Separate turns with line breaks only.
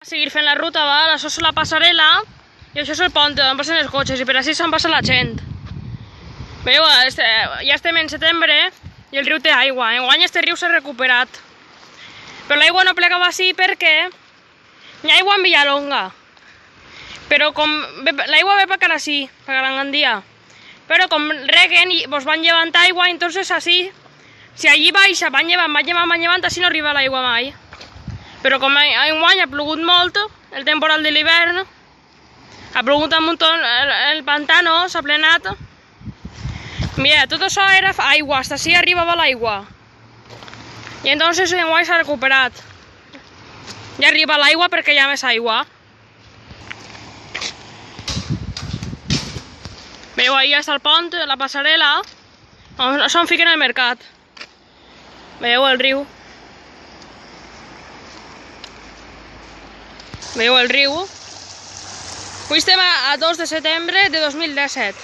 Seguir fent la ruta, val? Això és la passarel·la i això és el pont on passen els cotxes i per així se'n passa la gent. Veieu, ja estem en setembre i el riu té aigua. Enguany este riu s'ha recuperat. Però l'aigua no plegava així perquè hi ha aigua en Villalonga. Però com l'aigua ve per Carací, per Gandia. Però com reguen i vos van llevant aigua, entonces així, si allí baixa, van llevant, així no arriba l'aigua mai. Però com enguany ha plogut molt, el temporal de l'hivern, ha plogut un muntó, el pantano s'ha plenat. Mira, tot això era aigua, hasta així arribava l'aigua. I entonces enguany s'ha recuperat. Ja arriba l'aigua perquè hi ha més aigua. Veieu, ahí està el pont, la passarel·la, on fiquen el mercat. Veieu el riu. Veieu el riu? Avui estem a 2 de setembre de 2017.